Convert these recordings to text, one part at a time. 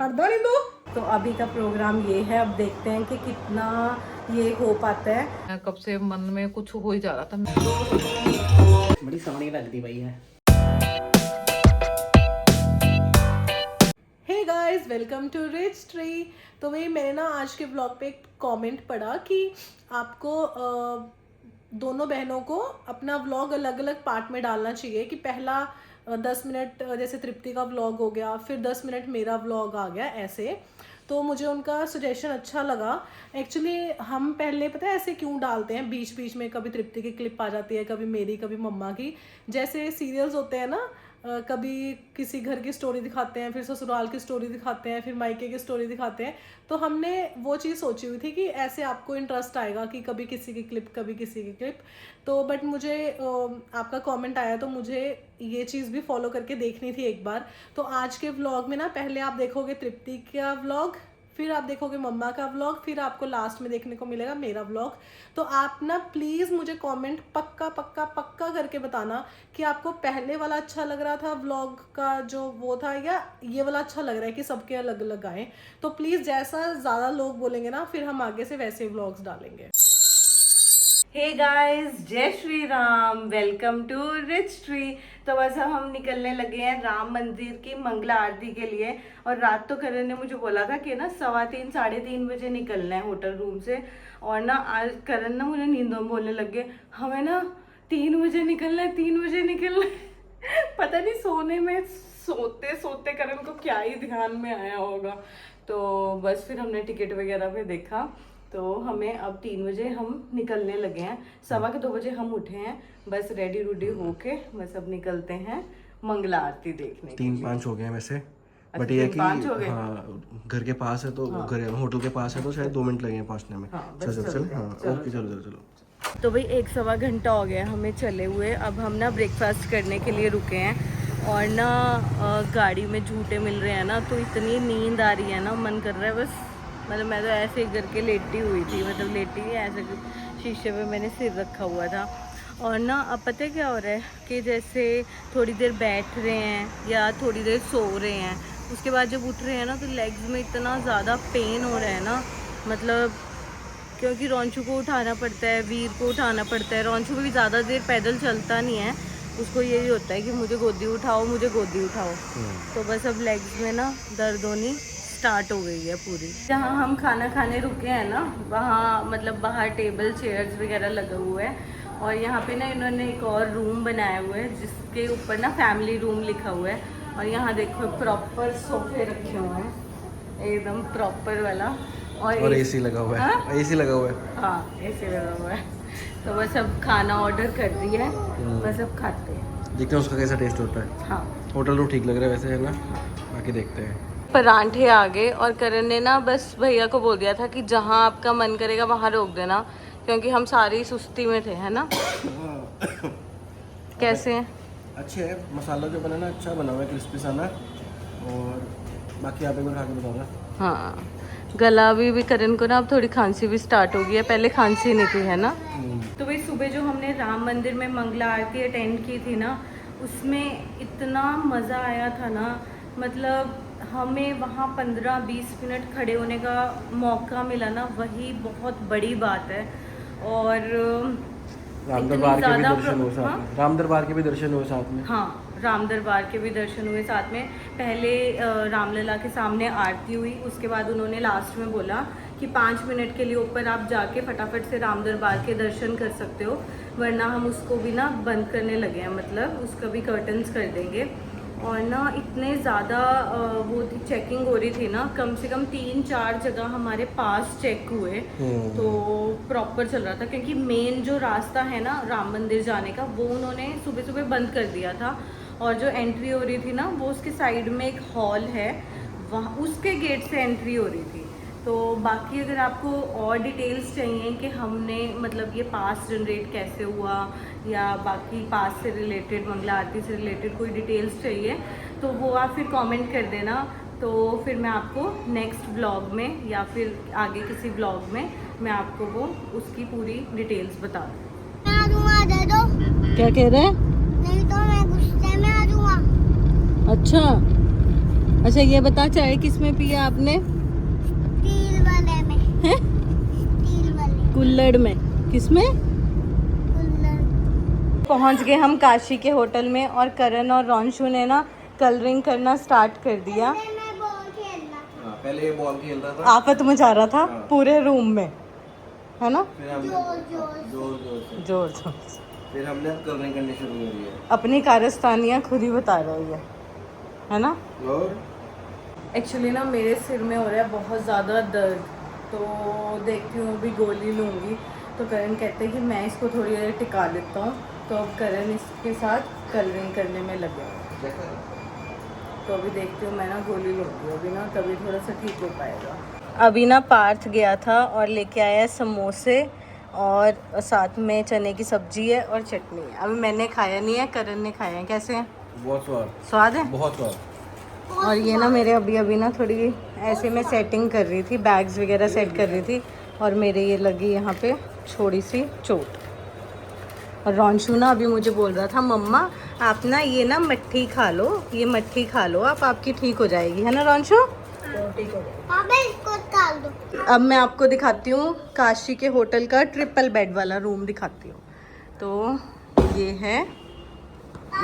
तो अभी का प्रोग्राम ये है, अब देखते हैं कि कितना ये हो पाता है। कब से मन में कुछ हो ही जा रहा था। बड़ी सोहनी लगती भाई है। Hey guys, welcome to rich tree. तो वही मैंने ना आज के ब्लॉग पे एक कमेंट पढ़ा कि आपको दोनों बहनों को अपना व्लॉग अलग अलग पार्ट में डालना चाहिए कि पहला 10 मिनट जैसे तृप्ति का व्लॉग हो गया, फिर 10 मिनट मेरा व्लॉग आ गया ऐसे। तो मुझे उनका सजेशन अच्छा लगा। एक्चुअली हम पहले पता है ऐसे क्यों डालते हैं, बीच बीच में कभी तृप्ति की क्लिप आ जाती है, कभी मेरी, कभी मम्मा की। जैसे सीरियल्स होते हैं ना, कभी किसी घर की स्टोरी दिखाते हैं, फिर ससुराल की स्टोरी दिखाते हैं, फिर मायके की स्टोरी दिखाते हैं। तो हमने वो चीज़ सोची हुई थी कि ऐसे आपको इंटरेस्ट आएगा कि कभी किसी की क्लिप, कभी किसी की क्लिप। तो बट मुझे आपका कमेंट आया तो मुझे ये चीज़ भी फॉलो करके देखनी थी एक बार। तो आज के व्लॉग में ना पहले आप देखोगे तृप्ति का व्लॉग, फिर आप देखोगे मम्मा का व्लॉग, फिर आपको लास्ट में देखने को मिलेगा मेरा व्लॉग। तो आप ना प्लीज़ मुझे कमेंट पक्का पक्का पक्का करके बताना कि आपको पहले वाला अच्छा लग रहा था व्लॉग का जो वो था, या ये वाला अच्छा लग रहा है कि सबके अलग अलग आए। तो प्लीज़ जैसा ज़्यादा लोग बोलेंगे ना, फिर हम आगे से वैसे व्लॉग्स डालेंगे। हे गाइस, जय Shri Ram, welcome to rich tree. तो बस हम निकलने लगे हैं राम मंदिर की मंगला आरती के लिए। और रात तो करण ने मुझे बोला था कि ना 3:15 साढ़े 3 बजे निकलना है होटल रूम से। और ना आज करण ना मुझे नींदों में बोलने लग गए, हमें ना 3 बजे निकलना है, 3 बजे निकलना है। पता नहीं सोने में सोते सोते करण को क्या ही ध्यान में आया होगा। तो बस फिर हमने टिकट वगैरह पे देखा, तो हमें अब 3 बजे हम निकलने लगे हैं। 2:15 बजे हम उठे हैं, बस रेडी रूडी होके बस अब निकलते हैं मंगला आरती देखने। 3-5 हो गए हैं वैसे, बट ये है कि हाँ घर के पास है तो घर होटल के पास है तो शायद 2 मिनट लगेंगे पहुंचने में। चल हाँ ओके, चलो। तो भाई 1-1.25 घंटा हो गया हमें चले हुए। अब हम ना ब्रेकफास्ट करने के लिए रुके हैं और ना गाड़ी में झूठे मिल रहे हैं ना, तो इतनी नींद आ रही है ना, मन कर रहा है बस, मतलब मैं तो ऐसे ही करके लेटी हुई थी, मतलब लेटी ही ऐसे शीशे पे मैंने सिर रखा हुआ था। और ना अब पता है क्या हो रहा है कि जैसे थोड़ी देर बैठ रहे हैं या थोड़ी देर सो रहे हैं, उसके बाद जब उठ रहे हैं ना तो लेग्स में इतना ज़्यादा पेन हो रहा है ना, मतलब क्योंकि रोंचू को उठाना पड़ता है, वीर को उठाना पड़ता है। रोंचू भी ज़्यादा देर पैदल चलता नहीं है, उसको यही होता है कि मुझे गोदी उठाओ, मुझे गोदी उठाओ। तो बस अब लेग्स में ना दर्द होनी स्टार्ट हो गई है पूरी। जहाँ हम खाना खाने रुके हैं ना, वहाँ मतलब बाहर टेबल चेयर्स वगैरह लगे हुए हैं। और यहाँ पे ना इन्होंने एक और रूम बनाया हुआ है जिसके ऊपर ना फैमिली रूम लिखा हुआ है। और यहाँ देखो प्रॉपर सोफे रखे हुए हैं, एकदम प्रॉपर वाला। और एसी लगा हुआ है। एसी लगा हुआ है, हाँ एसी लगा हुआ है। तो बस अब खाना ऑर्डर कर दिया है, बस अब खाते हैं, देखते हैं उसका कैसा टेस्ट होता है। हाँ होटल तो ठीक लग रहा है वैसे, है ना, बाकी देखते हैं। परांठे आ गए और करण ने ना बस भैया को बोल दिया था कि जहाँ आपका मन करेगा वहाँ रोक देना, क्योंकि हम सारी सुस्ती में थे, है ना। कैसे हैं? अच्छे है, मसाला जो बना ना अच्छा बना हुआ है, क्रिस्पी सा ना। और बाकी आप एक बार खा के बताओ ना। हाँ, गला भी करण को ना अब थोड़ी खांसी भी स्टार्ट हो गई है, पहले खांसी नहीं थी, है ना। तो भाई सुबह जो हमने राम मंदिर में मंगला आरती अटेंड की थी ना, उसमें इतना मज़ा आया था ना, मतलब हमें वहाँ 15-20 मिनट खड़े होने का मौका मिला ना, वही बहुत बड़ी बात है। और राम दरबार के भी दर्शन हुए साथ में। राम दरबार के भी दर्शन हुए साथ में। हाँ, राम दरबार के भी दर्शन हुए साथ में। पहले रामलला के सामने आरती हुई, उसके बाद उन्होंने लास्ट में बोला कि 5 मिनट के लिए ऊपर आप जाके फटाफट से राम दरबार के दर्शन कर सकते हो, वरना हम उसको भी ना बंद करने लगे हैं, मतलब उसका भी कर्टन्स कर देंगे। और ना इतने ज़्यादा वो चेकिंग हो रही थी ना, कम से कम 3-4 जगह हमारे पास चेक हुए। तो प्रॉपर चल रहा था, क्योंकि मेन जो रास्ता है ना राम मंदिर जाने का, वो उन्होंने सुबह सुबह बंद कर दिया था। और जो एंट्री हो रही थी ना, वो उसके साइड में एक हॉल है, वहाँ उसके गेट से एंट्री हो रही थी। तो बाकी अगर आपको और डिटेल्स चाहिए कि हमने मतलब ये पास जनरेट कैसे हुआ, या बाकी पास से रिलेटेड, मंगला आरती से रिलेटेड कोई डिटेल्स चाहिए, तो वो आप फिर कमेंट कर देना। तो फिर मैं आपको नेक्स्ट ब्लॉग में या फिर आगे किसी ब्लॉग में मैं आपको वो उसकी पूरी डिटेल्स बता दूँ। क्या कह रहे हैं? नहीं तो मैं गुस्से में आ जाऊंगा। अच्छा, अच्छा ये बता, चाय किस में पिया आपने? स्टील वाले में। हैं? स्टील वाले कुल्हड़ में। किसमें? कुल्हड़। पहुंच गए हम काशी के होटल में और करण और रॉन्शु ने ना कलरिंग करना स्टार्ट कर दिया। मैं बॉल खेलना था। पहले ये बॉल खेल रहा था, आफत मचा रहा था पूरे रूम में, है ना? फिर हमने जोर जोर जोर से फिर हमने कलरिंग करनी शुरू कर दी है। अपनी कारस्तानियाँ खुद ही बता रही है ना? और एक्चुअली ना मेरे सिर में हो रहा है बहुत ज़्यादा दर्द, तो देखती हूँ अभी गोली लूँगी। तो करण कहते हैं कि मैं इसको थोड़ी देर टिका देता हूँ, तो अब करण इसके साथ कलरिंग करने में लगे हैं। तो अभी देखती हूँ मैं ना गोली लूँगी अभी ना, तभी थोड़ा सा ठीक हो पाएगा। अभी ना पार्थ गया था और लेके आया समोसे और साथ में चने की सब्जी है और चटनी है। अभी मैंने खाया नहीं है, करण ने खाया है। कैसे हैं? बहुत स्वाद है? बहुत स्वाद। और ये ना मेरे अभी ना थोड़ी ऐसे मैं सेटिंग कर रही थी, बैग्स वगैरह सेट कर रही थी और मेरे ये लगी यहाँ पे थोड़ी सी चोट। और रॉन्शु ना अभी मुझे बोल रहा था, मम्मा आप ना ये ना मट्ठी खा लो, ये मट्ठी खा लो आप, आपकी ठीक हो जाएगी, है ना रॉन्शु? ठीक हो जाएगी। पापा इसको डाल दो। अब मैं आपको दिखाती हूँ काशी के होटल का ट्रिपल बेड वाला रूम दिखाती हूँ। तो ये है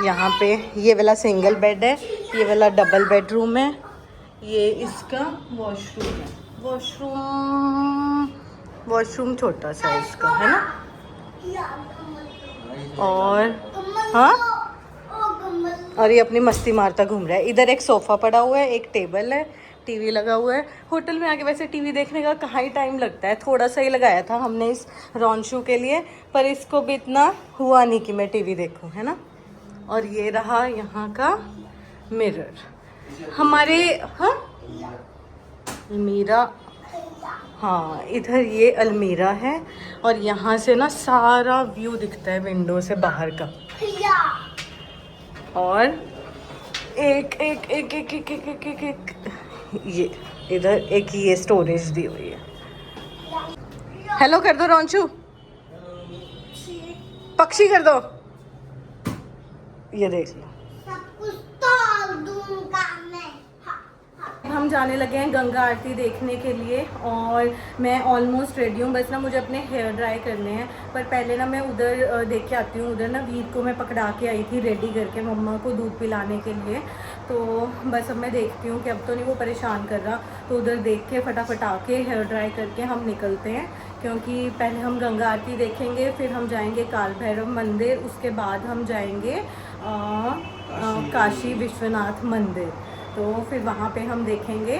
यहाँ पे, ये वाला सिंगल बेड है, ये वाला डबल बेडरूम है, ये इसका वॉशरूम है। वॉशरूम छोटा सा है इसका, है ना? और हाँ, और ये अपनी मस्ती मारता घूम रहा है। इधर एक सोफ़ा पड़ा हुआ है, एक टेबल है, टीवी लगा हुआ है। होटल में आके वैसे टीवी देखने का कहाँ ही टाइम लगता है, थोड़ा सा ही लगाया था हमने इस रॉन्शु के लिए, पर इसको भी इतना हुआ नहीं कि मैं टीवी देखूँ, है ना? और ये रहा यहाँ का मिरर हमारे, हाँ अलमीरा, हाँ इधर ये अलमीरा है और यहाँ से ना सारा व्यू दिखता है विंडो से बाहर का। और एक एक एक एक एक एक एक एक, एक ये इधर एक ये स्टोरेज दी हुई है। हेलो कर दो रॉन्शु, पक्षी कर दो, ये देख लो। सब कुछ तोड़ दूंगा मैं। हम जाने लगे हैं गंगा आरती देखने के लिए और मैं ऑलमोस्ट रेडी हूँ, बस ना मुझे अपने हेयर ड्राई करने हैं। पर पहले ना मैं उधर देख के आती हूँ। उधर ना वीर को मैं पकड़ा के आई थी रेडी करके मम्मा को दूध पिलाने के लिए, तो बस अब मैं देखती हूँ कि अब तो नहीं वो परेशान कर रहा, तो उधर देख के फटाफट आके हेयर ड्राई करके हम निकलते हैं, क्योंकि पहले हम गंगा आरती देखेंगे, फिर हम जाएंगे काल भैरव मंदिर, उसके बाद हम जाएंगे काशी विश्वनाथ मंदिर, तो फिर वहाँ पे हम देखेंगे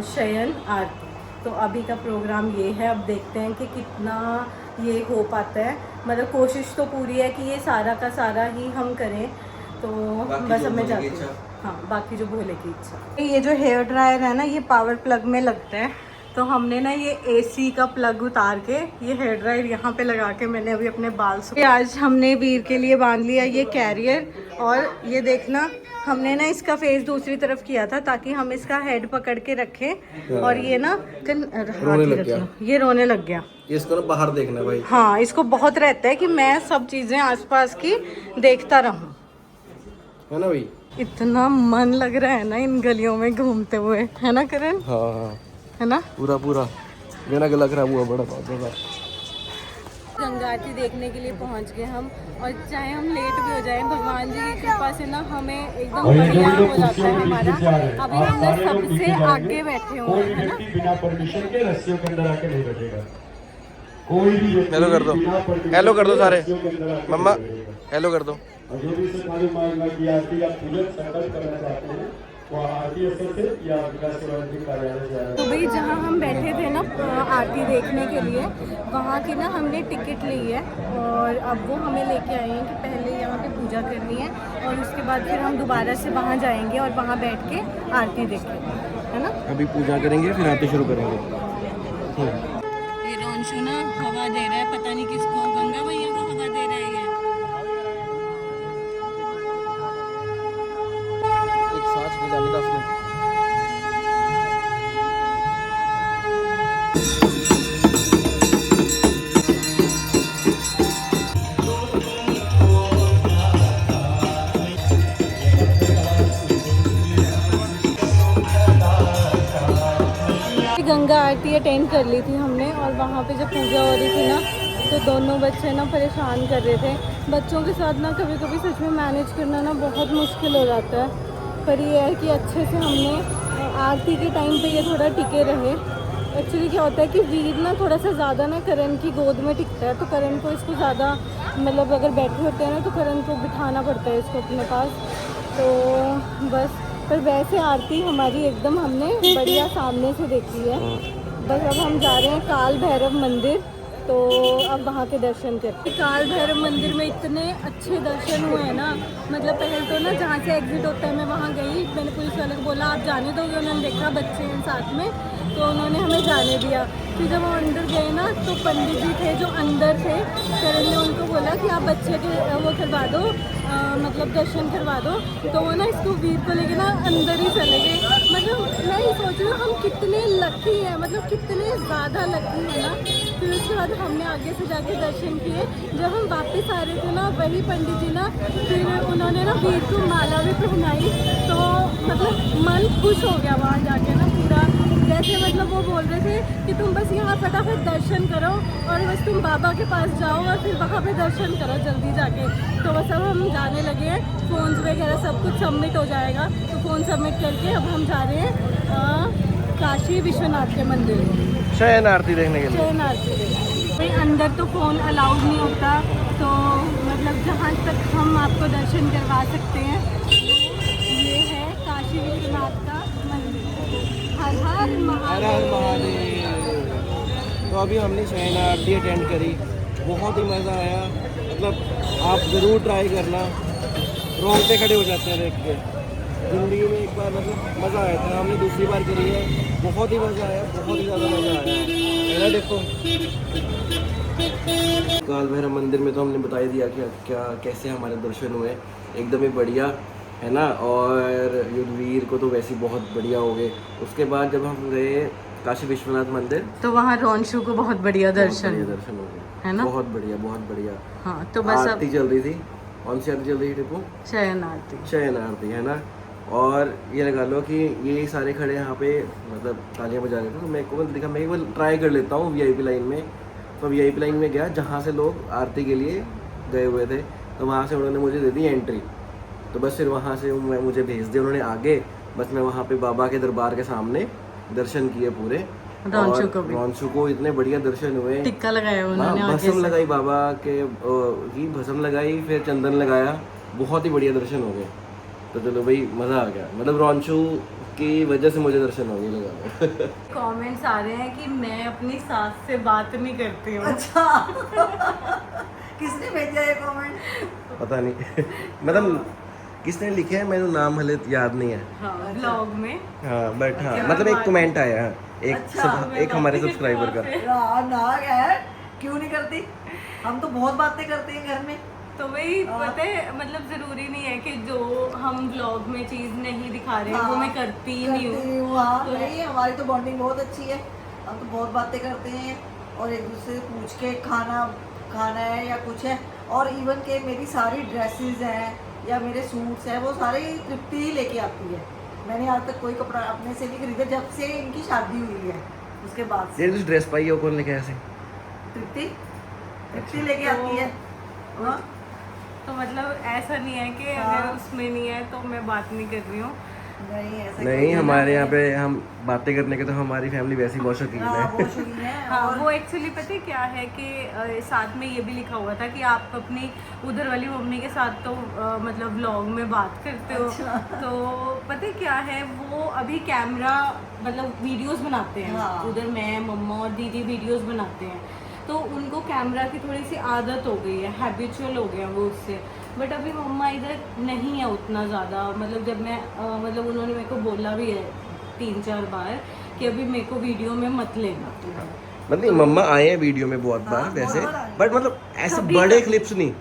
शयन आरती। तो अभी का प्रोग्राम ये है, अब देखते हैं कि कितना ये हो पाता है। मतलब कोशिश तो पूरी है कि ये सारा का सारा ही हम करें, तो बस अब मैं जाती हूँ। हाँ, बाकी जो भोले की इच्छा। ये जो हेयर ड्रायर है ना, ये पावर प्लग में लगता है, तो हमने ना ये AC का प्लग उतार के ये हेयर ड्रायर यहाँ पे लगा के मैंने अभी अपने बाल आज हमने वीर के लिए बांध लिया ये कैरियर। और ये देखना, हमने ना इसका फेस दूसरी तरफ किया था ताकि हम इसका हेड पकड़ के रखें, और ये ना रोने लग गया। ये रोने लग गया। इसको ना बाहर देखना भाई। हाँ, इसको बहुत रहता है कि मैं सब चीज़ें आसपास की देखता रहूं, है ना भाई? इतना मन लग रहा है ना इन गलियों में घूमते हुए, है ना करण? हाँ हाँ, है ना? पूरा मेरा गला खराब हुआ बड़ा। गंगा आरती देखने के लिए पहुंच गए हम, और चाहे हम लेट भी हो जाएं, भगवान जी की कृपा से ना हमें एकदम बढ़िया हो जाता है हमारा। अभी हम ना सबसे आगे बैठे हुए हैं, है ना? बिना परमिशन के रस्सियों के अंदर आके नहीं बैठेगा कोई भी। हेलो कर दो, हेलो कर दो सारे, मम्मा हेलो कर दो। जो भी सरकारी मांग की आरती या पूजन संकल्प करना चाहते हैं वो आरती स्थल से या विकास कार्यालय से आए। तो भाई जहाँ हम बैठे थे ना आरती देखने के लिए, वहाँ की ना हमने टिकट ली है, और अब वो हमें लेके आए हैं कि पहले यहाँ पे पूजा करनी है और उसके बाद फिर हम दोबारा से वहाँ जाएंगे और वहाँ बैठ के आरती देखेंगे, है ना? अभी पूजा करेंगे फिर आरती शुरू करेंगे। ये रॉन्शु ना हवा दे रहा है, पता नहीं किसको, गंगा मैया को हवा दे रहा है ये। एक सांस बजाने का उसमें। गंगा आरती अटेंड कर ली थी हमने, और वहाँ पे जब पूजा हो रही थी ना तो दोनों बच्चे ना परेशान कर रहे थे। बच्चों के साथ ना कभी कभी सच में मैनेज करना ना बहुत मुश्किल हो जाता है, पर ये है कि अच्छे से हमने आरती के टाइम पे ये थोड़ा टिके रहे। एक्चुअली क्या होता है कि वीर ना थोड़ा सा ज़्यादा ना करण की गोद में टिकता है, तो करण को इसको ज़्यादा मतलब अगर बैठे होते हैं ना तो करण को बिठाना पड़ता है इसको अपने पास। तो बस, पर वैसे आरती हमारी एकदम हमने बढ़िया सामने से देखी है। बस अब हम जा रहे हैं काल भैरव मंदिर, तो अब वहाँ के दर्शन करते। काल भैरव मंदिर में इतने अच्छे दर्शन हुए हैं ना, मतलब पहले तो ना जहाँ से एग्जिट होता है मैं वहाँ गई, मैंने पुलिस वाले को बोला आप जाने दोगे, उन्होंने देखा बच्चे हैं साथ में तो उन्होंने हमें जाने दिया। फिर जब हम अंदर गए ना तो पंडित जी थे जो अंदर थे, करण ने उनको बोला कि आप बच्चे के वो करवा दो, मतलब दर्शन करवा दो, तो वो ना इसको वीर को लेके ना अंदर ही चले गए। मतलब मैं ये सोच रही हूँ हम कितने लकी हैं, मतलब कितने ज़्यादा लकी हैं ना। फिर उसके बाद हमने आगे से जाके दर्शन किए। जब हम वापस आ रहे थे ना वही पंडित जी ना फिर उन्होंने ना वीर को माला भी पहनाई, तो मतलब मन खुश हो गया वहाँ जाके ना पूरा। जैसे मतलब वो बोल रहे थे कि तुम बस यहाँ फटाफट दर्शन करो और बस तुम बाबा के पास जाओ और फिर वहाँ पे दर्शन करो जल्दी जाके। तो बस अब हम जाने लगे हैं, फ़ोन्स वगैरह सब कुछ सबमिट हो जाएगा, तो फ़ोन सबमिट करके अब हम जा रहे हैं काशी विश्वनाथ के मंदिर में शयन आरती देखने के लिए। शयन आरती देखने। भाई अंदर तो फ़ोन अलाउड नहीं होता, तो मतलब जहाँ तक हम आपको दर्शन करवा सकते हैं ये है काशी विश्वनाथ का मंदिर। हर हर महादेव। तो अभी हमने शयन आरती अटेंड करी, बहुत ही मज़ा आया। मतलब आप ज़रूर ट्राई करना, रोंगटे खड़े हो जाते हैं देख के। ज़िंदगी में एक बार मतलब मज़ा आया था, हमने दूसरी बार करी है, बहुत ही मज़ा आया, बहुत ही ज़्यादा मज़ा आया है ना। देखो काल भैरव मंदिर में तो हमने बता ही दिया कि क्या कैसे हमारे दर्शन हुए, एकदम ही बढ़िया है ना। और युद्धवीर को तो वैसे ही बहुत बढ़िया हो गए। उसके बाद जब हम गए काशी विश्वनाथ मंदिर तो वहाँ रोंशु को बहुत बढ़िया दर्शन हो गए, है ना, बहुत बढ़िया बहुत बढ़िया। हाँ तो बस अब आरती चल रही थी, कौन सी आरती चल रही थी टिप्पू? शयन आरती। शयन आरती है ना। और ये लगा लो कि ये सारे खड़े यहाँ पे मतलब तालियां बजा रहे थे, तो मेरे को दिखा मैं एक बार ट्राई कर लेता हूँ वीआईपी लाइन में। तो वीआईपी लाइन में गया जहाँ से लोग आरती के लिए गए हुए थे, तो वहाँ से उन्होंने मुझे दे दी एंट्री। तो बस फिर वहाँ से मुझे भेज दिया उन्होंने आगे। बस मैं वहाँ पे बाबा के दरबार के सामने दर्शन किए पूरे। रोंशु को इतने बढ़िया दर्शन हुए, टिक्का लगाया उन्होंने, भस्म लगाई बाबा के की भस्म लगाई, फिर चंदन लगाया, बहुत ही बढ़िया दर्शन हो गए। तो चलो भाई मज़ा आ गया, मतलब रोंशु की वजह से मुझे दर्शन हो गए लगा। कमेंट्स आ रहे हैं कि मैं अपनी सास से बात नहीं करती हूँ। अच्छा किसने भेजा है कमेंट? पता नहीं मतलब किसने लिखे है, मेरा नाम हले याद नहीं है। हाँ ब्लॉग में। हाँ बट हाँ मतलब एक कमेंट आया है, एक हमारे सब्सक्राइबर का। ना यार क्यों नहीं करती, हम तो बहुत बातें करते हैं घर में। तो वही पता है, मतलब जरूरी नहीं है कि जो हम ब्लॉग में चीज नहीं दिखा रहे हैं वो मैं करती ही नहीं हूँ। हाँ नहीं, हमारी तो बॉन्डिंग बहुत अच्छी है, हम तो बहुत बातें करते हैं और एक दूसरे से पूछ के खाना है या कुछ है। और इवन के मेरी सारी ड्रेसेस हैं या मेरे सूट्स हैं वो सारे तृप्ति ही लेके आती है। मैंने आज तक कोई कपड़ा अपने से नहीं खरीदा जब से इनकी शादी हुई है, उसके बाद से। ये कुछ ड्रेस पाई हो कौन लेके ऐसे? तृप्ति लेके आती है। हाँ तो मतलब ऐसा नहीं है कि अगर उसमें नहीं है तो मैं बात नहीं कर रही हूँ। नहीं ऐसा नहीं, हमारे यहाँ पे हम बातें करने के तो हमारी फैमिली वैसी बहुत शौकीन है। हाँ वो एक्चुअली पता है क्या है कि साथ में ये भी लिखा हुआ था कि आप अपनी उधर वाली मम्मी के साथ तो मतलब व्लॉग में बात करते हो। तो पता है क्या है, वो अभी कैमरा मतलब वीडियोस बनाते हैं उधर, मैं मम्मा और दीदी वीडियोस बनाते हैं, तो उनको कैमरा की थोड़ी सी आदत हो गई है, हैबिचुअल हो गया वो उससे। बट अभी मम्मा इधर नहीं है उतना ज़्यादा, मतलब जब मैं मतलब उन्होंने मेरे को बोला भी है 3-4 बार कि अभी मेरे को वीडियो में मत लेना। मतलब मम्मा आए हैं वीडियो में बहुत बार वैसे, बट मतलब ऐसे बड़े क्लिप्स नहीं,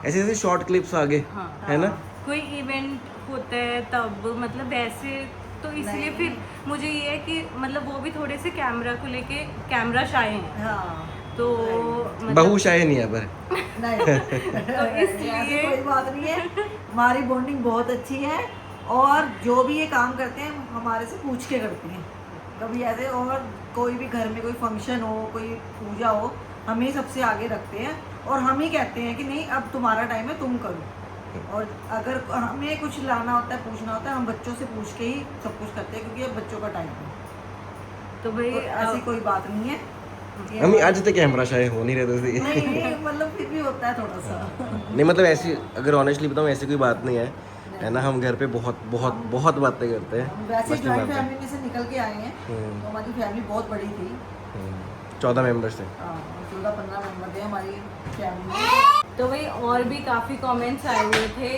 ऐसे ऐसे शॉर्ट क्लिप्स आगे है ना। कोई इवेंट होता है तब मतलब ऐसे, तो इसलिए फिर मुझे ये है कि मतलब वो भी थोड़े से कैमरा को लेके कैमरा शाय हैं। तो बहू शायद नहीं है पर नहीं तो इसलिए कोई बात नहीं है, हमारी बॉन्डिंग बहुत अच्छी है और जो भी ये काम करते हैं हमारे से पूछ के करती हैं कभी ऐसे। और कोई भी घर में कोई फंक्शन हो, कोई पूजा हो, हम ही सबसे आगे रखते हैं और हम ही कहते हैं कि नहीं अब तुम्हारा टाइम है, तुम करो। और अगर हमें कुछ लाना होता है, पूछना होता है, हम बच्चों से पूछ के ही सब कुछ करते हैं, क्योंकि अब बच्चों का टाइम है। तो भाई तो ऐसी कोई बात नहीं है। हम आज तक कैमरा शायद हो नहीं रहे थे। नहीं मतलब फिर भी होता है थोड़ा सा। नहीं मतलब ऐसी, अगर ऑनेस्टली बताऊँ, ऐसी कोई बात नहीं है ना। हम घर पे बहुत बहुत बहुत बातें करते हैं। वैसे मस्ती जॉइंट मारते हैं। फैमिली में से निकल के आए हैं, तो हमारी फैमिली बहुत बड़ी थी। 14 मेंबर्स थे। 14-15 मेंबर थे हमारी फैमिली में। तो भाई और भी काफ़ी कमेंट्स आए हुए थे,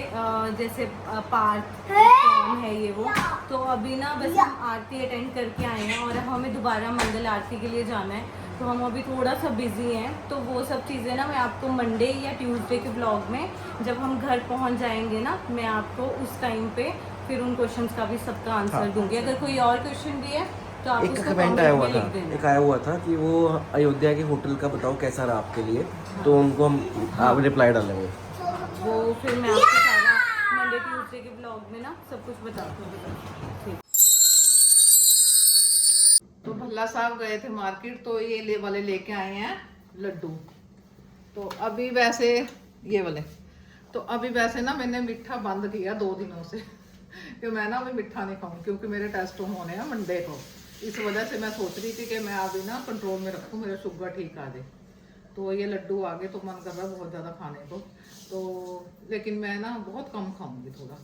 जैसे पार्थ कौन है ये वो। तो अभी ना बस हम आरती अटेंड करके आए हैं और अब हमें दोबारा मंगल आरती के लिए जाना है, तो हम अभी थोड़ा सा बिजी हैं। तो वो सब चीज़ें ना मैं आपको मंडे या ट्यूसडे के ब्लॉग में जब हम घर पहुंच जाएंगे ना, मैं आपको उस टाइम पे फिर उन क्वेश्चंस का भी सबका आंसर दूंगी। अगर कोई और क्वेश्चन भी है तो आप एक उसको कमेंट कमेंट आया में हुआ लिख था, देना। एक आया हुआ था कि वो अयोध्या के होटल का बताओ कैसा रहा आपके लिए। तो उनको हम आप रिप्लाई डालेंगे। वो फिर मैं आपको सारा मंडे ट्यूसडे के ब्लॉग में ना सब कुछ बताती हूँ। ठीक। तो भल्ला साहब गए थे मार्केट, तो ये वाले लेके आए हैं लड्डू। तो अभी वैसे ये वाले, तो अभी वैसे ना मैंने मीठा बंद किया 2 दिनों से कि मैं ना अभी मीठा नहीं खाऊं, क्योंकि मेरे टेस्ट होने हैं मंडे को। इस वजह से मैं सोच रही थी कि मैं अभी ना कंट्रोल में रखूं, मेरा शुगर ठीक आ जाए। तो ये लड्डू आ गए तो मन कर रहा है बहुत ज़्यादा खाने को। तो लेकिन मैं ना बहुत कम खाऊंगी थोड़ा।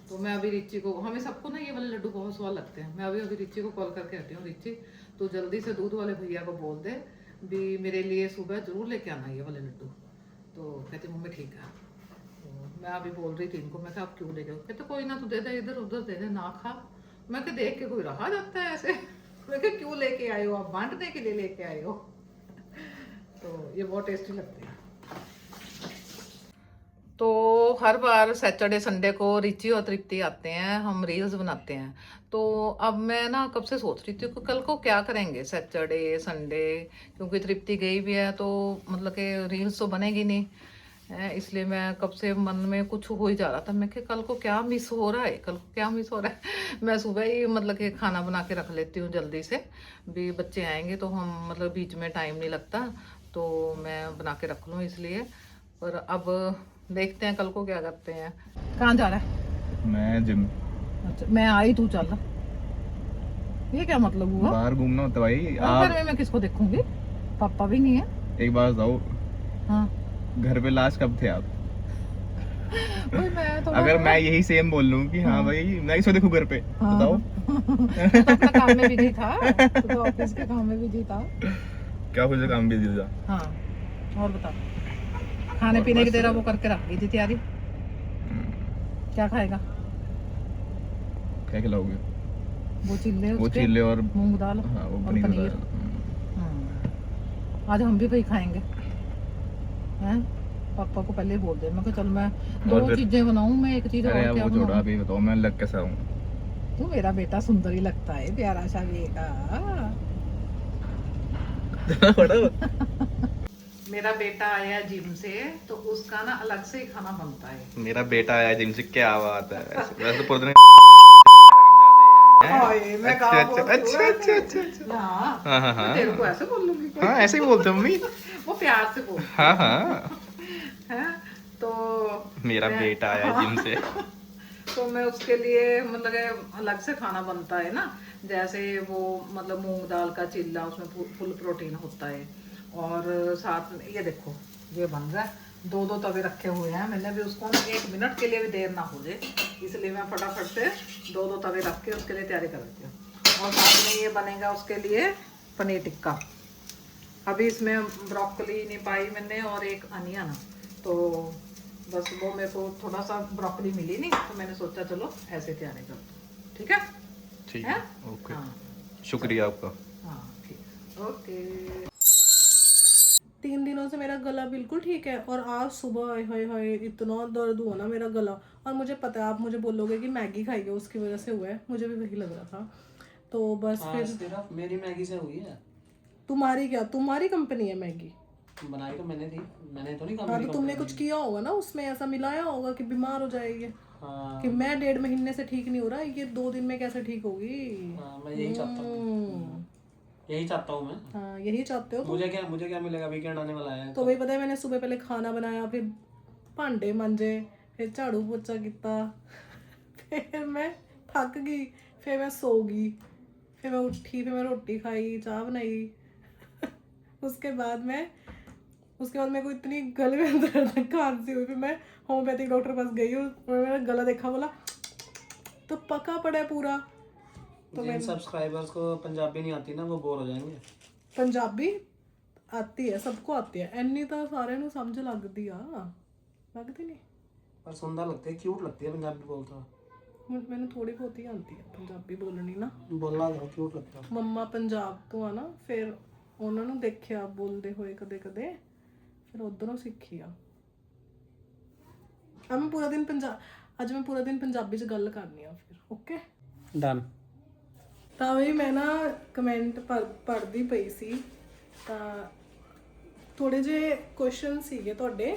तो मैं अभी रिच्ची को, हमें सबको ना ये वाले लड्डू बहुत स्वाद लगते हैं। मैं अभी रिच्ची को कॉल करके कहती हूँ, रिच्ची तो जल्दी से दूध वाले भैया को बोल दे भी मेरे लिए सुबह जरूर लेके आना ये वाले लड्डू। तो कहती मम्मी ठीक है। तो मैं अभी बोल रही थी इनको, मैं कहा आप क्यों ले जाओ? कहते कोई ना, तू दे दे, इधर उधर दे दे, ना खा। मैं कहा देख के कोई रहा जाता है ऐसे? मैं कहा क्यों लेके आए हो आप? बांटने के लिए लेके आए हो? तो ये बहुत टेस्टी लगते हैं। तो हर बार सैटरडे संडे को रिची और तृप्ति आते हैं, हम रील्स बनाते हैं। तो अब मैं ना कब से सोच रही थी कि कल को क्या करेंगे सैटरडे संडे, क्योंकि तृप्ति गई भी है तो मतलब कि रील्स तो बनेगी नहीं है। इसलिए मैं कब से मन में कुछ हो ही जा रहा था, मैं कि कल को क्या मिस हो रहा है, कल को क्या मिस हो रहा है। मैं सुबह ही मतलब कि खाना बना के रख लेती हूँ जल्दी से, भी बच्चे आएंगे तो हम मतलब बीच में टाइम नहीं लगता, तो मैं बना के रख लूँ इसलिए। पर अब देखते हैं कल को क्या करते हैं। कहाँ जा रहा है? मैं जिम। अच्छा मैं आई, तू चल। ये क्या मतलब हुआ? बाहर घूमना होता भाई। आप घर में मैं किसको देखूंगी? पापा भी नहीं है। एक बात बताओ, हाँ घर पे लास्ट कब थे आप? भाई मैं तो अगर मैं यही सेम बोल लूं कि हाँ भाई मैं किसको देखूं घर पे, हाँ। बताओ। तो अपना काम में बिजी था, तो ऑफिस के काम में बिजी था। क्या कुछ काम बिजी था? हाँ और बता, खाने पीने की तेरा वो करके रख गई थी तैयारी, क्या खाएगा? क्या खिलाओगे? वो चिल्ले, वो चिल्ले और मूंग दाल हाँ वो और पनीर पनीर। दाल। आज हम भी वही खाएंगे हैं? पापा को पहले ही बोल दे, मैं कहा चल मैं और 2 फिर- चीजें बनाऊं, मैं एक चीज अरे और क्या वो छोड़ो, बनाऊं? अभी बताओ मैं लग कैसा हूँ? तू मेरा बेटा सुंदर ही लगता है, प्यारा सा बेटा। मेरा बेटा आया जिम से तो उसका ना अलग से ही खाना बनता है। मेरा बेटा आया जिम से, क्या बात है। वैसे तो पूरे दिन हाय, मैं अच्छा कहाँ अच्छा बोलती अच्छा हूँ अच्छा अच्छा अच्छा। हाँ हाँ हाँ मैं तेरे को हाँ ऐसे बोल लूंगी कोई? हाँ ऐसे ही बोलते मम्मी। वो प्यार से बोल हाँ हाँ है। तो मेरा मैं- बेटा आया जिम से। तो मैं उसके लिए मतलब कि अलग से खाना बनता है ना, जैसे वो मतलब मूंग दाल का चिल्ला, उसमें फुल प्रोटीन होता है। और साथ में ये देखो ये बन रहा है, 2 तवे रखे हुए हैं मैंने भी, उसको ना 1 मिनट के लिए भी देर ना हो जाए, इसलिए मैं फटाफट से 2 तवे रख के उसके लिए तैयारी कर देती हूँ। और साथ में ये बनेगा उसके लिए पनीर टिक्का। अभी इसमें ब्रोकली नहीं पाई मैंने और एक अनियन, तो बस वो मेरे को थोड़ा सा ब्रोकली मिली नहीं, तो मैंने सोचा चलो ऐसे तैयारी कर दो। ठीक है? ठीक है? है ओके, हाँ शुक्रिया आपका। हाँ ठीक, ओके। 3 दिनों से मेरा गला बिल्कुल ठीक है, और आज सुबह हाय हाय इतना दर्द हुआ ना मेरा गला। और मुझे पता है आप मुझे बोलोगे कि मैगी खाई है उसकी वजह से हुआ है, मुझे भी वही लग रहा था। तो बस फिर सिर्फ मेरी मैगी से हुई है। तुम्हारी क्या, तुम्हारी कंपनी है मैगी? बनाई तो मैंने थी, मैंने तो नहीं हाँ कंपनी तो तुमने कुछ किया होगा ना उसमें, ऐसा मिलाया होगा कि बीमार हो जाएगी। हाँ कि मैं 1.5 महीने से ठीक नहीं हो रहा, ये 2 दिन में कैसे ठीक होगी? हाँ, मैं यही चाहता हूँ। यही चाहता हूँ मैं। हाँ यही चाहते हो तुम। मुझे क्या मिलेगा, वीकेंड आने वाला है। तो भाई पता है मैंने सुबह पहले खाना बनाया, फिर भांडे मांजे, फिर झाड़ू पोछा किया, फिर मैं थक गई, फिर मैं सो गई, फिर मैं उठी, फिर मैं रोटी खाई, चाह बनाई। उसके बाद मेरे को इतनी गले में दर्द खांसी हुई, फिर मैं होम्योपैथिक डॉक्टर पास गई और मेरा गला देखा, बोला तो पका पड़ा है पूरा। तो जिन सब्सक्राइबर्स को पंजाबी नहीं आती ना, वो बोर हो जाएंगे। पंजाबी आती है, सबको आती है, एनी तो सारे ਨੂੰ समझ लगदी आ, लगदी नहीं पर सुंदर लगती है, क्यूट लगती है पंजाबी बोलते हुए। मैंने थोड़ी बहुत ही आती है पंजाबी बोलनी ना, बोलना तो क्यूट लगता है। ਮੰਮਾ ਪੰਜਾਬ ਤੋਂ ਆ ਨਾ, ਫਿਰ ਉਹਨਾਂ ਨੂੰ ਦੇਖਿਆ ਬੋਲਦੇ ਹੋਏ ਕਦੇ ਕਦੇ, ਫਿਰ ਉਧਰੋਂ ਸਿੱਖੀ ਆ। ਅੱਜ ਮੈਂ ਪੂਰਾ ਦਿਨ ਪੰਜਾਬੀ 'ਚ ਗੱਲ ਕਰਨੀ ਆ ਫਿਰ, ਓਕੇ डन। ਤਾਂ ਵੀ ਮੈਂ ਨਾ ਕਮੈਂਟ ਪੜ੍ਹਦੀ ਪਈ ਸੀ, ਤਾਂ ਥੋੜੇ ਜਿਹੇ ਕੁਐਸਚਨ ਸੀਗੇ ਤੁਹਾਡੇ,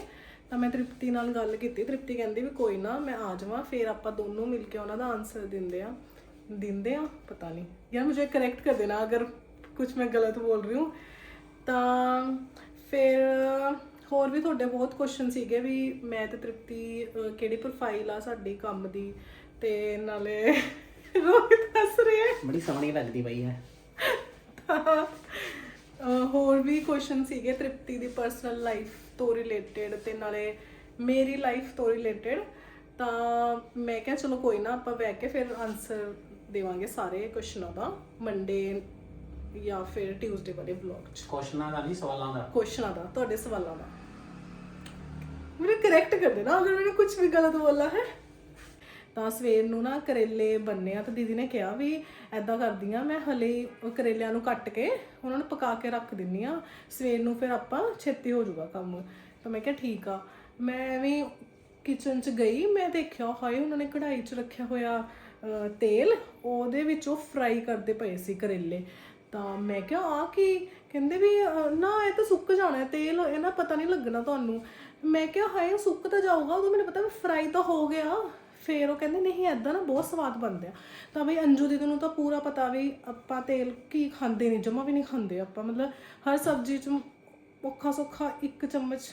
ਤਾਂ ਮੈਂ ਤ੍ਰਿਪਤੀ ਨਾਲ ਗੱਲ ਕੀਤੀ। ਤ੍ਰਿਪਤੀ ਕਹਿੰਦੀ ਵੀ ਕੋਈ ਨਾ ਮੈਂ ਆ ਜਾਵਾਂ, ਫਿਰ ਆਪਾਂ ਦੋਨੋਂ ਮਿਲ ਕੇ ਉਹਨਾਂ ਦਾ ਆਨਸਰ ਦਿੰਦੇ ਆ ਪਤਾ ਨਹੀਂ यार, मुझे करेक्ट कर देना अगर कुछ मैं गलत बोल रही हूँ। ਤਾਂ ਫਿਰ ਹੋਰ ਵੀ ਤੁਹਾਡੇ ਬਹੁਤ ਕੁਐਸਚਨ ਸੀਗੇ ਵੀ ਮੈਂ ਤੇ ਤ੍ਰਿਪਤੀ ਕਿਹੜੀ ਪ੍ਰੋਫਾਈਲ ਆ ਸਾਡੀ ਕੰਮ ਦੀ, ਤੇ ਨਾਲੇ ਰੋਹਿਤ ਹੱਸ ਰਿਹਾ ਹੈ, बड़ी सोहनी लगती पई है। ਹੋਰ ਵੀ ਕੁਐਸਚਨ ਸੀਗੇ ਤ੍ਰਿਪਤੀ ਦੀ ਪਰਸਨਲ ਲਾਈਫ ਤੋਂ ਰਿਲੇਟਡ ਤੇ ਨਾਲੇ ਮੇਰੀ ਲਾਈਫ ਤੋਂ ਰਿਲੇਟਡ। ਤਾਂ ਮੈਂ ਕਿਹਾ ਚਲੋ ਕੋਈ ਨਾ, ਆਪਾਂ ਬਹਿ ਕੇ ਫਿਰ ਆਨਸਰ ਦੇਵਾਂਗੇ ਸਾਰੇ ਕੁਐਸਚਨਾਂ ਦਾ ਮੰਡੇ ਜਾਂ ਫਿਰ ਟਿਊਜ਼ਡੇ ਵਾਲੇ ਵਲੌਗ 'ਚ। क्वेश्चन का नहीं, सवालों का। ਕੁਐਸਚਨਾਂ ਦਾ, ਤੁਹਾਡੇ ਸਵਾਲਾਂ ਦਾ। ਮੈਨੂੰ ਕਰੈਕਟ ਕਰ ਦੇਣਾ ਅਗਰ ਮੈंने ਕੁਝ ਵੀ ਗਲਤ ਬੋਲਾ ਹੈ। ਤਾਂ ਸਵੇਰ ਨੂੰ ਨਾ ਕਰੇਲੇ ਬੰਨੇ ਆ, ਤਾਂ ਦੀਦੀ ਨੇ ਕਿਹਾ ਵੀ ਐਦਾਂ ਕਰਦੀ ਆ, ਮੈਂ ਹਲੇ ਕਰੇਲਿਆਂ ਨੂੰ ਕੱਟ ਕੇ ਉਹਨਾਂ ਨੂੰ ਪਕਾ ਕੇ ਰੱਖ ਦਿੰਦੀ ਆ, ਸਵੇਰ ਨੂੰ ਫਿਰ ਆਪਾਂ ਛੇਤੀ ਹੋ ਜਾਊਗਾ ਕੰਮ। ਤਾਂ ਮੈਂ ਕਿਹਾ ਠੀਕ ਆ। ਮੈਂ ਵੀ ਕਿਚਨ 'ਚ ਗਈ, ਮੈਂ ਦੇਖਿਆ ਹਾਏ ਉਹਨਾਂ ਨੇ ਕੜਾਈ 'ਚ ਰੱਖਿਆ ਹੋਇਆ ਤੇਲ, ਉਹਦੇ ਵਿੱਚ ਉਹ ਫਰਾਈ ਕਰਦੇ ਪਏ ਸੀ ਕਰੇਲੇ। ਤਾਂ ਮੈਂ ਕਿਹਾ ਆ ਕੀ, ਕਹਿੰਦੇ ਵੀ ਨਾ ਇਹ ਤਾਂ ਸੁੱਕ ਜਾਣਾ ਤੇਲ, ਇਹ ਨਾ ਪਤਾ ਨਹੀਂ ਲੱਗਣਾ ਤੁਹਾਨੂੰ। ਮੈਂ ਕਿਹਾ ਹਾਏ ਸੁੱਕ ਤਾਂ ਜਾਊਗਾ, ਉਦੋਂ ਮੈਨੂੰ ਪਤਾ ਵੀ ਫਰਾਈ ਤਾਂ ਹੋ ਗਿਆ। ਫਿਰ ਉਹ ਕਹਿੰਦੇ ਨਹੀਂ ਐਦਾਂ ਨਾ ਬਹੁਤ ਸਵਾਦ ਬਣਦੇ ਆ। ਤਾਂ ਬਈ ਅੰਜੂ ਦੀਦੀ ਨੂੰ ਤਾਂ ਪੂਰਾ ਪਤਾ ਵੀ ਆਪਾਂ ਤੇਲ ਕੀ ਖਾਂਦੇ ਨਹੀਂ, ਜਮਾ ਵੀ ਨਹੀਂ ਖਾਂਦੇ ਆਪਾਂ, ਮਤਲਬ ਹਰ ਸਬਜ਼ੀ 'ਚ ਔਖਾ ਸੌਖਾ 1 ਚਮਚ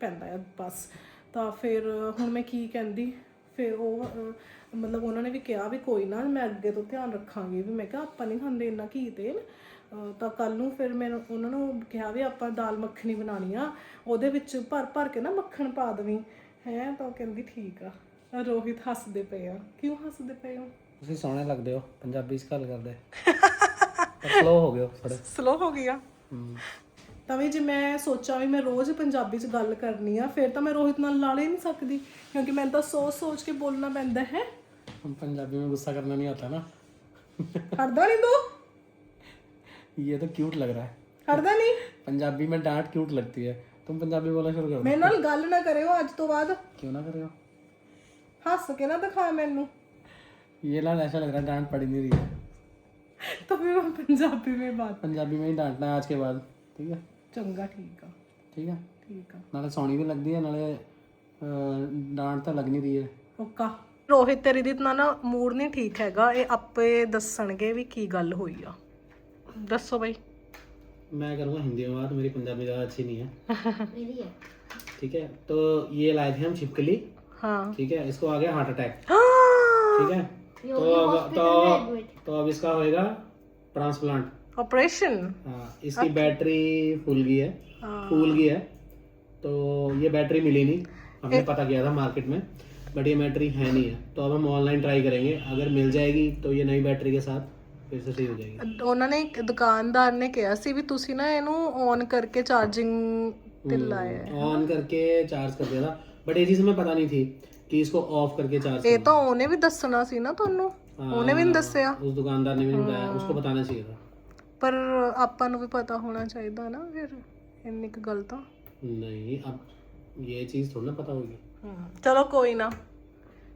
ਪੈਂਦਾ ਆ ਬਸ। ਤਾਂ ਫਿਰ ਹੁਣ ਮੈਂ ਕੀ ਕਹਿੰਦੀ, ਫਿਰ ਉਹ ਮਤਲਬ ਉਹਨਾਂ ਨੇ ਵੀ ਕਿਹਾ ਵੀ ਕੋਈ ਨਾ ਮੈਂ ਅੱਗੇ ਤੋਂ ਧਿਆਨ ਰੱਖਾਂਗੀ ਵੀ। ਮੈਂ ਕਿਹਾ ਆਪਾਂ ਨਹੀਂ ਖਾਂਦੇ ਇੰਨਾ ਘੀ ਤੇਲ। ਤਾਂ ਕੱਲ੍ਹ ਨੂੰ ਫਿਰ ਮੈਂ ਉਹਨਾਂ ਨੂੰ ਕਿਹਾ ਵੀ ਆਪਾਂ ਦਾਲ ਮੱਖਣੀ ਬਣਾਉਣੀ ਆ, ਉਹਦੇ ਵਿੱਚ ਭਰ ਕੇ ਨਾ ਮੱਖਣ ਪਾ ਦੇਵੀਂ ਹੈ। ਤਾਂ ਉਹ ਕਹਿੰਦੀ ਠੀਕ ਆ। ਰੋਹਿਤ ਹੱਸਦੇ ਪਏ ਆ, ਕਿਉਂ ਹੱਸਦੇ ਪਏ ਹੋ? ਤੁਸੀਂ ਸੋਹਣੇ ਲੱਗਦੇ ਹੋ ਪੰਜਾਬੀ 'ਚ ਗੱਲ ਕਰਦੇ। ਸਲੋ ਹੋ ਗਏ ਥੋੜੇ। ਸਲੋ ਹੋ ਗਿਆ। ਤਾਂ ਵੀ ਜੇ ਮੈਂ ਸੋਚਾਂ ਵੀ ਮੈਂ ਰੋਜ਼ ਪੰਜਾਬੀ 'ਚ ਗੱਲ ਕਰਨੀ ਆ, ਫਿਰ ਤਾਂ ਮੈਂ ਰੋਹਿਤ ਨਾਲ ਲੜ ਹੀ ਨਹੀਂ ਸਕਦੀ, ਕਿਉਂਕਿ ਮੈਨੂੰ ਤਾਂ ਸੋਚ ਕੇ ਬੋਲਣਾ ਪੈਂਦਾ ਹੈ। पंजाबी में गुस्सा करना नहीं आता ना। हटदा नहीं तू, ये तो क्यूट लग रहा है। हटदा नहीं। पंजाबी में डांट क्यूट लगती है, तुम पंजाबी बोलना शुरू कर दो। मेरे नाल गल ना करियो आज तो बाद। क्यों ना करो? हंस के ना दिखा मैनू। ये ना ऐसा लग रहा है डांट पड़ी नहीं रही है। तो फिर मैं पंजाबी में बात, पंजाबी में ही डांटना है आज के बाद, ठीक है? चंगा ठीक है ठीक है। ठीक है। नाले सोनी भी लगती है, नाले डांट तो लग नहीं रही है। ओका। ਰੋਹਿਤ ਤੇ ਰਿਦਿਤ ਨਾਲ ਨਾ ਮੂਡ ਨਹੀਂ ਠੀਕ ਹੈਗਾ, ਇਹ ਆਪੇ ਦੱਸਣਗੇ ਵੀ ਕੀ ਗੱਲ ਹੋਈ ਆ। ਦੱਸੋ ਬਈ। मैं करूँगा हिंदी में बात, मेरी पंजाबी ज़्यादा अच्छी नहीं है। मेरी है। ठीक है, तो ये लाए थे हम छिपकली। हाँ ठीक है, इसको आ गया हार्ट अटैक। ठीक है, तो अब इसका होएगा ट्रांसप्लांट, ऑपरेशन। हाँ। इसकी बैटरी फूल गई है, तो ये बैटरी मिली नहीं, हमने पता किया था मार्केट में, बट ये बैटरी है नहीं है। तो अब हम ऑनलाइन ट्राई करेंगे, अगर मिल जाएगी तो ये नई बैटरी के साथ फिर से सही हो जाएगी। ਉਹਨਾਂ ਨੇ ਦੁਕਾਨਦਾਰ ਨੇ ਕਿਹਾ ਸੀ ਵੀ ਤੁਸੀਂ ਨਾ ਇਹਨੂੰ ਔਨ ਕਰਕੇ ਚਾਰजिंग ਤੇ ਲਾਇਆ। ऑन करके चार्ज कर दिया था, बट ये चीज़ हमें पता नहीं थी कि इसको ऑफ करके चार्ज। ਇਹ ਤਾਂ ਉਹਨੇ ਵੀ ਦੱਸਣਾ ਸੀ ਨਾ ਤੁਹਾਨੂੰ, ਉਹਨੇ ਵੀ ਨਹੀਂ ਦੱਸਿਆ। उस दुकानदार ने भी नहीं बताया, उसको बताना चाहिए था। ਪਰ ਆਪਾਂ ਨੂੰ ਵੀ ਪਤਾ ਹੋਣਾ ਚਾਹੀਦਾ ਨਾ, ਫਿਰ ਇੰਨੀ ਕੁ ਗੱਲ ਤਾਂ। नहीं, अब ये चीज़ थोड़ी ना पता होगी। ਚਲੋ ਕੋਈ ਨਾ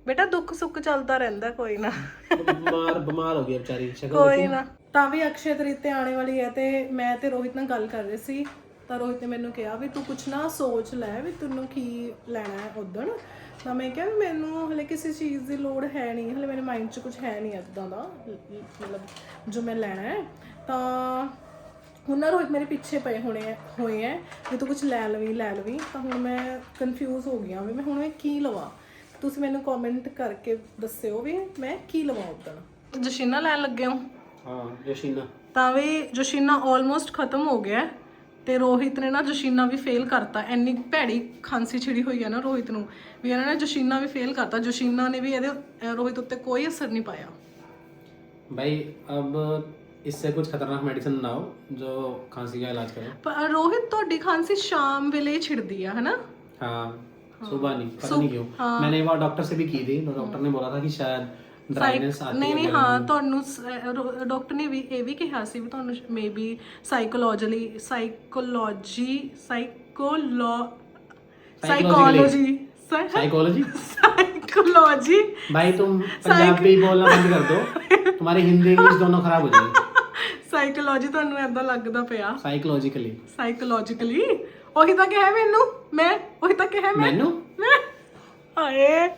ਬੇਟਾ, ਦੁੱਖ ਸੁੱਖ ਚੱਲਦਾ ਰਹਿੰਦਾ, ਕੋਈ ਨਾ। बीमार हो गई बेचारी, शक्ल ਕੋਈ ਨਾ। ਤਾਂ ਵੀ ਅਕਸ਼ੇ ਤ੍ਰਿਤੀਆ ਆਉਣੇ ਵਾਲੀ ਹੈ, ਤੇ ਮੈਂ ਤੇ ਰੋਹਿਤ ਨਾਲ ਗੱਲ ਕਰ ਰਹੇ ਸੀ। ਤਾਂ ਰੋਹਿਤ ਨੇ ਮੈਨੂੰ ਕਿਹਾ ਵੀ ਤੂੰ ਕੁਛ ਨਾ ਸੋਚ ਲੈ ਵੀ ਤੈਨੂੰ ਕੀ ਲੈਣਾ ਹੈ ਉਦਣ। ਤਾਂ ਮੈਂ ਕਿਹਾ ਵੀ ਮੈਨੂੰ ਹਲੇ ਕਿਸੇ ਚੀਜ਼ ਦੀ ਲੋੜ ਹੈ ਨਹੀਂ, ਹਲੇ ਮੇਰੇ ਮਾਈਂਡ 'ਚ ਕੁਝ ਹੈ ਨਹੀਂ ਇੱਦਾਂ ਦਾ ਮਤਲਬ ਜੋ ਮੈਂ ਲੈਣਾ ਹੈ। ਤਾਂ ਹੁਣ ਨਾ ਰੋਹਿਤ ਮੇਰੇ ਪਿੱਛੇ ਪਏ ਹੋਏ ਹੈ ਵੀ ਤੂੰ ਕੁਝ ਲੈ ਲਵੀਂ ਤਾਂ ਹੁਣ ਮੈਂ ਕਨਫਿਊਜ਼ ਹੋ ਗਈ ਹਾਂ ਵੀ ਮੈਂ ਹੁਣ ਇਹ ਕੀ ਲਵਾਂ। ਤੁਸੀਂ ਮੈਨੂੰ ਕਮੈਂਟ ਕਰਕੇ ਦੱਸਿਓ ਵੀ ਮੈਂ ਕੀ ਲਵਾਂ ਉਦੋਂ। ਜਸ਼ੀਨਾ ਲੈਣ ਲੱਗੇ ਹਾਂ। हाँ जोशीना। ਤਾਂ ਵੀ ਜਸ਼ੀਨਾ ਆਲਮੋਸਟ ਖਤਮ ਹੋ ਗਿਆ ਹੈ ਤੇ ਰੋਹਿਤ ਨੇ ਨਾ ਜਸ਼ੀਨਾ ਵੀ ਫੇਲ ਕਰਤਾ। ਇੰਨੀ ਭੈੜੀ ਖਾਂਸੀ ਛਿੜੀ ਹੋਈ ਹੈ ਨਾ ਰੋਹਿਤ ਨੂੰ ਵੀ ਇਹਨਾਂ ਨੇ ਜਸ਼ੀਨਾ ਵੀ ਫੇਲ ਕਰਤਾ। ਜਸ਼ੀਨਾ ਨੇ ਵੀ ਇਹਦੇ ਰੋਹਿਤ ਉੱਤੇ ਕੋਈ ਅਸਰ ਨਹੀਂ ਪਾਇਆ। भाई अब इससे कुछ खतरनाक मेडिसिन ना हो जो खांसी का इलाज करे। ਪਰ ਰੋਹਿਤ ਤੁਹਾਡੀ ਖਾਂਸੀ ਸ਼ਾਮ ਵੇਲੇ ਹੀ ਛਿੜਦੀ ਆ ਹੈ ना। हाँ सुबह नहीं, पता नहीं क्यों। मैंने एक बार डॉक्टर से भी की थी तो डॉक्टर ने बोला था कि शायद ड्राइनेस आती है। ਨਹੀਂ ਹਾਂ ਤੁਹਾਨੂੰ ਡਾਕਟਰ ਨੇ ਵੀ ਇਹ ਵੀ ਕਿਹਾ ਸੀ ਵੀ ਤੁਹਾਨੂੰ ਮੇਬੀ ਸਾਈਕੋਲੋਜੀ साइकोलॉजी। भाई तुम पंजाबी बोलना बंद कर दो, तुम्हारी हिंदी इंग्लिश दोनों खराब हो जाएगी। ਸਾਈਕੋਲੋਜੀ ਤੁਹਾਨੂੰ ਐਦਾਂ ਲੱਗਦਾ ਪਿਆ। साइकोलॉजिकली ਉਹੀ ਤਾਂ ਕਿਹਾ ਮੈਨੂੰ ਮੈਂ ਉਹੀ ਤਾਂ ਕਿਹਾ ਮੈਂ मैनू ਹਾਏ